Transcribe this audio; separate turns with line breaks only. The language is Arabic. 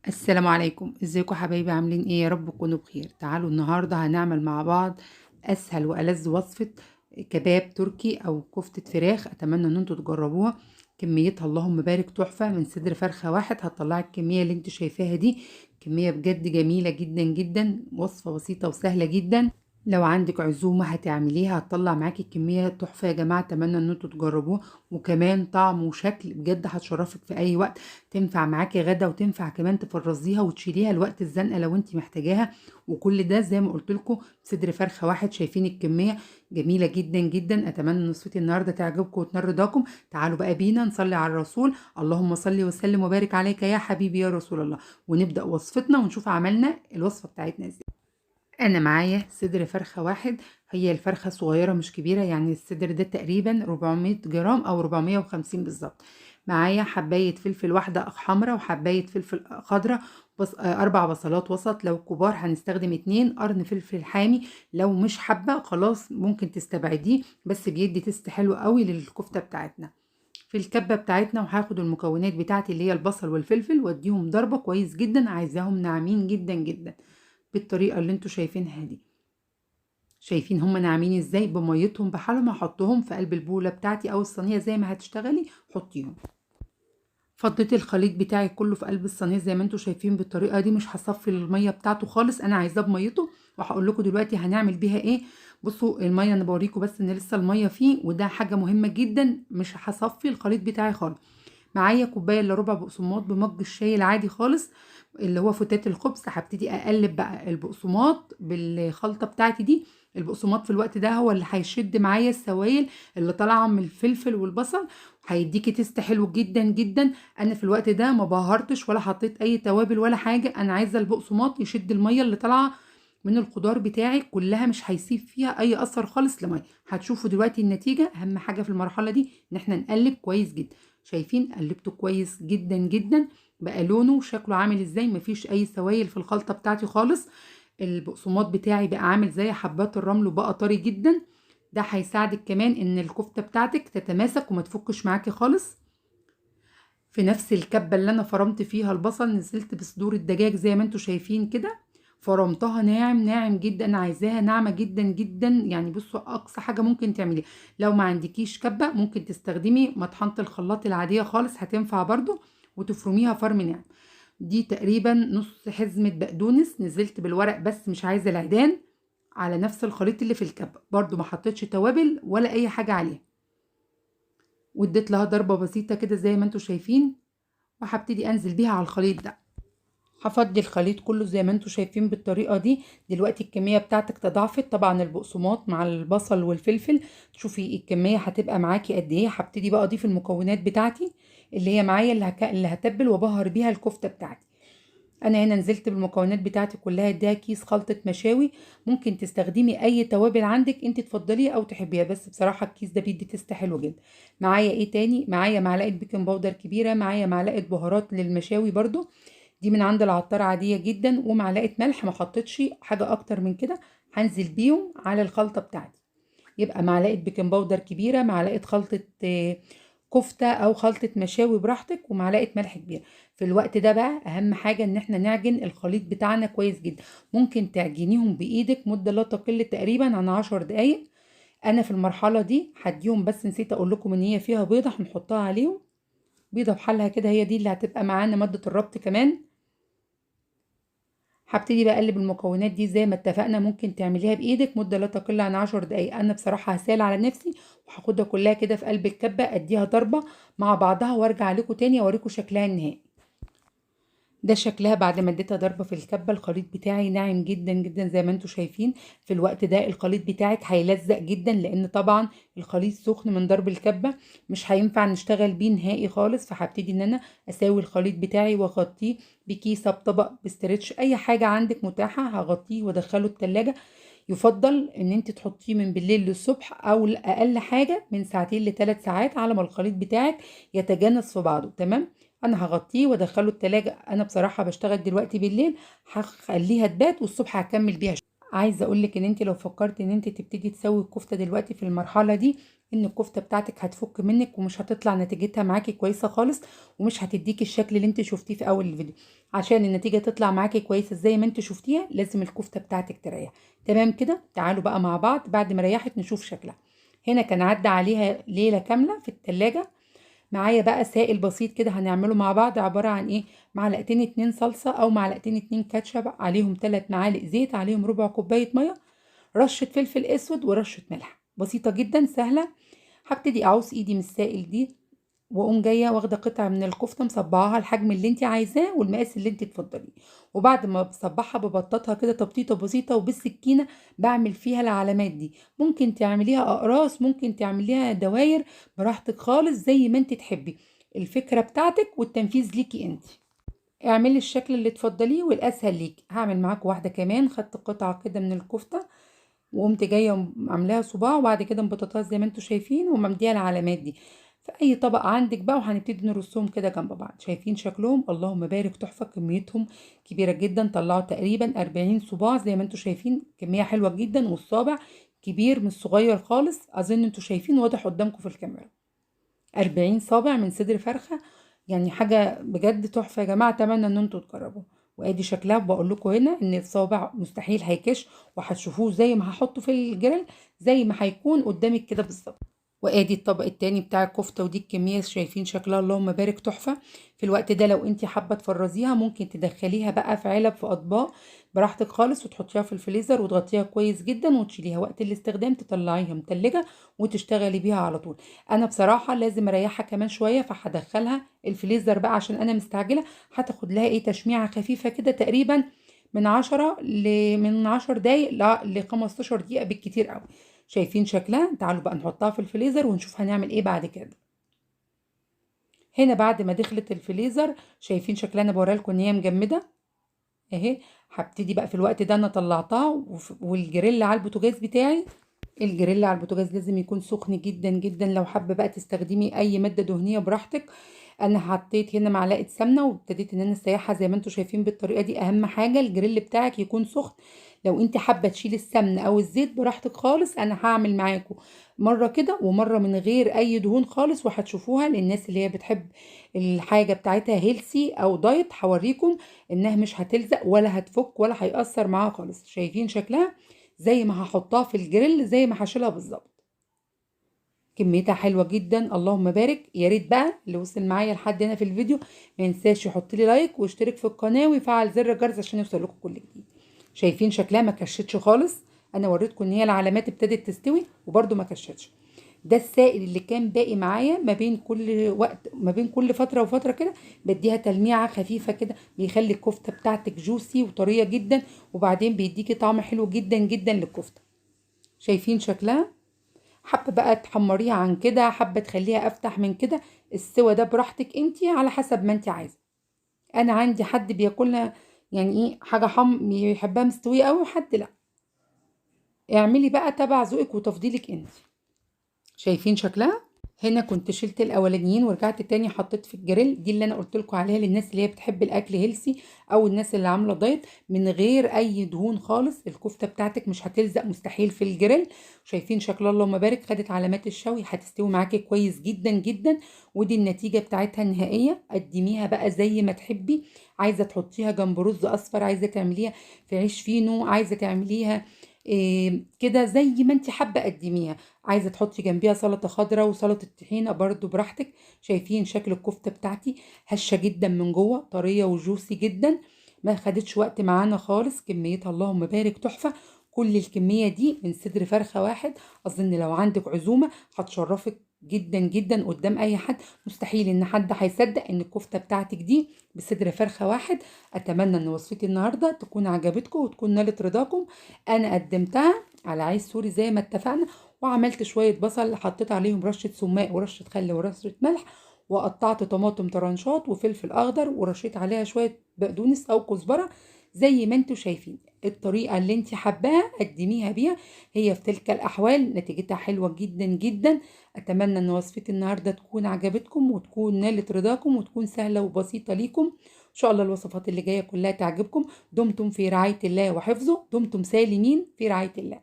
السلام عليكم، ازيكم حبايبي عاملين ايه؟ يا رب تكونوا بخير. تعالوا النهارده هنعمل مع بعض اسهل والذ وصفة كباب تركي او كفتة فراخ. اتمنى ان انتوا تجربوها. كميتها اللهم بارك تحفة. من صدر فرخة واحد هتطلعي الكمية اللي انت شايفاها دي. كمية بجد جميلة جدا جدا، وصفة بسيطة وسهلة جدا. لو عندك عزومة هتعمليها هتطلع معاكي كمية تحفة يا جماعة. اتمنى ان انتوا تجربوه، وكمان طعم وشكل بجد هتشرفك في اي وقت. تنفع معاكي غدا، وتنفع كمان تفرزيها وتشيليها لوقت الزنقة لو انت محتاجاها. وكل ده زي ما قلت لكم صدر فرخة واحد. شايفين الكمية جميلة جدا جدا. اتمنى ان وصفتي النهاردة تعجبكم وتنال رضاكم. تعالوا بقى بينا نصلي على الرسول. اللهم صل وسلم وبارك عليك يا حبيبي يا رسول الله. ونبدأ وصفتنا ونشوف عملنا الوصفة بتاعتنا ازاي. انا معايا صدر فرخة واحد. هي الفرخة صغيرة مش كبيرة، يعني الصدر ده تقريبا 400 جرام او 450 بالظبط. معايا حباية فلفل واحدة حمرا وحباية فلفل خضرا. بص 4 بصلات وسط، لو كبار هنستخدم 2 قرن فلفل حامي. لو مش حابة خلاص ممكن تستبعديه، بس بيدي تست حلو قوي للكفتة بتاعتنا في الكبة بتاعتنا. وهاخد المكونات بتاعتي اللي هي البصل والفلفل واديهم ضربة كويس جدا. عايزاهم ناعمين جدا جدا بالطريقة اللي انتوا شايفينها دي. شايفين هم ناعمين ازاي؟ بميتهم بحالهم. هحطهم في قلب البولة بتاعتي او الصينية زي ما هتشتغلي حطيهم. فضيت الخليط بتاعي كله في قلب الصينية زي ما انتوا شايفين بالطريقة دي. مش هصفي المية بتاعته خالص، انا عايزاه بميته. وهقول لكم دلوقتي هنعمل بيها ايه. بصوا المية انا بوريكم بس ان لسه المية فيه، وده حاجة مهمة جدا. مش هصفي الخليط بتاعي خالص. معايا كوبايه الا ربع بقسماط بمج الشاي العادي خالص، اللي هو فتات الخبز. هبتدي اقلب بقى البقسماط بالخلطه بتاعتي دي. البقسماط في الوقت ده هو اللي هيشد معايا السوائل اللي طالعه من الفلفل والبصل، هيديكي تست حلو جدا جدا. انا في الوقت ده ما بهرتش ولا حطيت اي توابل ولا حاجه. انا عايزه البقسماط يشد الميه اللي طالعه من الخضار بتاعي كلها، مش هيسيب فيها اي اثر خالص لميه. هتشوفوا دلوقتي النتيجه. اهم حاجه في المرحله دي ان احنا نقلب كويس جدا. شايفين قلبته كويس جدا جدا. بقى لونه وشكله عامل ازاي؟ مفيش اي سوائل في الخلطة بتاعتي خالص. البقسماط بتاعي بقى عامل زي حبات الرمل وبقى طري جدا. ده هيساعدك كمان ان الكفتة بتاعتك تتماسك وما تفكش معاكي خالص. في نفس الكبة اللي انا فرمت فيها البصل نزلت بصدور الدجاج زي ما انتوا شايفين كده. فرمتها ناعم ناعم جدا. عايزاها ناعمة جدا جدا. يعني بصوا اقصى حاجة ممكن تعمليها. لو ما عندكيش كبة ممكن تستخدمي مطحنة الخلاط العادية خالص، هتنفع برضو. وتفرميها فرم ناعم. دي تقريبا نص حزمة بقدونس نزلت بالورق بس مش عايزة العيدان. على نفس الخليط اللي في الكبة برضو ما حطيتش توابل ولا اي حاجة عليها. واديت لها ضربة بسيطة كده زي ما انتوا شايفين. وهبتدي انزل بيها على الخليط ده. هفضي الخليط كله زي ما انتوا شايفين بالطريقة دي. دلوقتي الكمية بتاعتك تضاعفت طبعا. البقسماط مع البصل والفلفل، تشوفي الكمية هتبقى معاكي قد ايه. هبتدي بقى اضيف المكونات بتاعتي اللي هي معايا اللي هتبل وبهر بيها الكفتة بتاعتي. انا هنا نزلت بالمكونات بتاعتي كلها. ده كيس خلطة مشاوي. ممكن تستخدمي اي توابل عندك انت تفضليها او تحبيها، بس بصراحة الكيس ده بيدي تست حلو جدا. معايا ايه تاني؟ معايا معلقة بيكنج باودر كبيرة. معايا معلقة بهارات للمشاوي برضو، دي من عند العطار عادية جدا. ومعلقة ملح، ما حطيتش حاجة اكتر من كده. هنزل بيهم على الخلطة بتاعتي. يبقى معلقة بيكنج باودر كبيرة، معلقة خلطة كفتة او خلطة مشاوي براحتك، ومعلقة ملح كبيرة. في الوقت ده بقى اهم حاجة ان احنا نعجن الخليط بتاعنا كويس جدا. ممكن تعجنيهم بايدك مدة لا تقل تقريبا عن 10 دقايق. انا في المرحلة دي هديهم، بس نسيت اقول لكم ان هي فيها بيضة هنحطها عليهم. بيضة بحالها كده هي دي اللي هتبقى معانا مادة الربط كمان. هبتدي بقى اقلب المكونات دي زي ما اتفقنا. ممكن تعمليها بايدك مده لا تقل عن 10 دقايق. انا بصراحه هسال على نفسي وهاخدها كلها كده في قلب الكبه اديها ضربه مع بعضها وارجع لكم تاني اوريكم شكلها النهائي. ده شكلها بعد ما اديتها ضربة في الكبة. الخليط بتاعي ناعم جدا جدا زي ما انتوا شايفين. في الوقت ده الخليط بتاعك هيلزق جدا، لان طبعا الخليط سخن من ضرب الكبة. مش هينفع نشتغل بيه نهائي خالص. فهبتدي ان انا اساوي الخليط بتاعي واغطيه بكيسة بطبق بستريتش اي حاجة عندك متاحة. هغطيه وادخله التلاجة. يفضل ان انت تحطيه من بالليل للصبح، او اقل حاجة من ساعتين ل3 ساعات على ما الخليط بتاعك يتجانس في بعضه. تمام. انا هغطيه وادخله التلاجة. انا بصراحة بشتغل دلوقتي بالليل، هخليها تبات والصبح هكمل بيها. عايزه اقولك ان انت لو فكرت ان انت تبتدي تسوي الكفته دلوقتي في المرحله دي ان الكفته بتاعتك هتفك منك ومش هتطلع نتيجتها معاكي كويسه خالص، ومش هتديكي الشكل اللي انت شفتيه في اول الفيديو. عشان النتيجه تطلع معاكي كويسه زي ما انت شفتيها لازم الكفته بتاعتك تريح. تمام كده، تعالوا بقى مع بعض بعد ما ريحت نشوف شكلها. هنا كان عدى عليها ليله كامله في التلاجة. معايا بقى سائل بسيط كده هنعمله مع بعض، عبارة عن ايه؟ معلقتين 2 صلصة او معلقتين 2 كاتشب، عليهم 3 معالق زيت، عليهم ربع كوباية مية، رشة فلفل اسود ورشة ملح. بسيطة جدا سهلة. هبتدي اعوص ايدي من السائل دي، واقوم جايه واخده قطعه من الكفته مصبعاها الحجم اللي انت عايزاه والمقاس اللي انت تفضليه. وبعد ما بصبعها ببططها كده تبطيطه بسيطه، وبالسكينه بعمل فيها العلامات دي. ممكن تعمليها اقراص، ممكن تعمليها دواير، براحتك خالص زي ما انت تحبي. الفكره بتاعتك والتنفيذ ليكي انت. اعملي الشكل اللي تفضليه والاسهل ليكي. هعمل معاكم واحده كمان. خدت قطعه كده من الكفته وقمت جايه عاملاها صباع، وبعد كده مبططاها زي ما انتم شايفين وممديها العلامات دي في اي طبق عندك بقى، وهنبتدي نرصهم كده جنب بعض. شايفين شكلهم؟ اللهم بارك، تحفه. كميتهم كبيره جدا، طلعوا تقريبا 40 صباع زي ما انتم شايفين. كميه حلوه جدا، والصابع كبير مش صغير خالص. اظن انتم شايفين واضح قدامكم في الكاميرا. 40 صابع من صدر فرخه، يعني حاجه بجد تحفه يا جماعه. اتمنى ان انتم تجربوها. وادي شكلها. بقول لكم هنا ان الصابع مستحيل هيكش، وهتشوفوه زي ما هحطه في الجريل زي ما هيكون قدامك كده بالظبط. وادي الطبق التاني بتاع الكفته، ودي الكميه شايفين شكلها؟ اللهم بارك، تحفه. في الوقت ده لو انت حابه تفرزيها ممكن تدخليها بقى في علب، في اطباق، براحتك خالص، وتحطيها في الفريزر وتغطيها كويس جدا، وتشيليها وقت الاستخدام تطلعيها متلجه وتشتغلي بيها على طول. انا بصراحه لازم اريحها كمان شويه، فهدخلها الفريزر بقى عشان انا مستعجله. هتاخد لها ايه تشميعه خفيفه كده، تقريبا من 10 دقايق ل 15 دقيقه بالكتير قوي. شايفين شكلها؟ تعالوا بقى نحطها في الفريزر ونشوف هنعمل ايه بعد كده. هنا بعد ما دخلت الفريزر شايفين شكلها؟ انا بوريها لكم ان هي مجمده اهي. هبتدي بقى في الوقت ده انا طلعتها والجريل على البوتاجاز بتاعي. الجريل على البوتاجاز لازم يكون سخن جدا جدا. لو حابه بقى تستخدمي اي ماده دهنيه براحتك. انا حطيت هنا معلقه سمنه وابتديت ان انا اسيحها زي ما انتم شايفين بالطريقه دي. اهم حاجه الجريل بتاعك يكون سخن. لو انت حابه تشيلي السمنه او الزيت براحتك خالص. انا هعمل معاكم مره كده ومره من غير اي دهون خالص، وهتشوفوها للناس اللي هي بتحب الحاجه بتاعتها هيلسي او دايت. هوريكم انها مش هتلزق ولا هتفك ولا هيأثر معاها خالص. شايفين شكلها؟ زي ما هحطها في الجريل زي ما هشيلها بالظبط. كميتها حلوه جدا، اللهم بارك. يا ريت بقى اللي وصل معايا لحد هنا في الفيديو ما ينساش يحط لي لايك واشترك في القناه ويفعل زر الجرس عشان يوصل لكم كل جديد. شايفين شكلها؟ ما كشتش خالص. انا وريتكم ان هي العلامات ابتدت تستوي وبرده ما كشتش. ده السائل اللي كان باقي معايا ما بين كل وقت، ما بين كل فتره وفتره كده بديها تلميعه خفيفه كده، بيخلي الكفته بتاعتك جوسي وطريه جدا، وبعدين بيديكي طعم حلو جدا جدا للكفته. شايفين شكلها؟ حابه بقى تحمريها عن كده، حابه تخليها افتح من كده، السوا ده براحتك انتي على حسب ما انتي عايزه. انا عندي حد بياكلها يعني ايه حاجه بيحبها مستويه قوي، وحد لا. اعملي بقى تبع ذوقك وتفضيلك انت. شايفين شكلها؟ هنا كنت شلت الاولانيين ورجعت تاني حطيت في الجريل. دي اللي انا قلت لكم عليها للناس اللي هي بتحب الاكل هيلسي او الناس اللي عامله دايت من غير اي دهون خالص. الكفته بتاعتك مش هتلزق مستحيل في الجريل. شايفين شكلها؟ اللهم بارك. خدت علامات الشوي، هتستوي معاكي كويس جدا جدا. ودي النتيجه بتاعتها النهائيه. قدميها بقى زي ما تحبي. عايزه تحطيها جنب رز اصفر، عايزه تعمليها في عيش فينو، عايزه تعمليها كده زي ما انت حابه قدميها. عايزه تحطي جنبيها سلطه خضراء وسلطه طحينه برضو براحتك. شايفين شكل الكفته بتاعتي؟ هشه جدا من جوه، طريه وجوسي جدا. ما خدتش وقت معانا خالص. كميتها اللهم بارك تحفه. كل الكميه دي من صدر فرخه واحد. اظن لو عندك عزومه هتشرفك جدا جدا قدام اي حد. مستحيل ان حد هيصدق ان الكفته بتاعتك دي بصدر فرخه واحد. اتمنى ان وصفتي النهارده تكون عجبتكم وتكون نالت رضاكم. انا قدمتها على عيش سوري زي ما اتفقنا، وعملت شويه بصل حطيت عليهم رشه سماق ورشه خل ورشه ملح، وقطعت طماطم طرنشات وفلفل اخضر ورشيت عليها شويه بقدونس او كزبره زي ما انتوا شايفين. الطريقه اللي انت حباها قدميها بيها. هي في تلك الاحوال نتيجتها حلوه جدا جدا. اتمنى ان وصفتي النهارده تكون عجبتكم وتكون نالت رضاكم وتكون سهله وبسيطه ليكم. ان شاء الله الوصفات اللي جايه كلها تعجبكم. دمتم في رعايه الله وحفظه. دمتم سالمين في رعايه الله.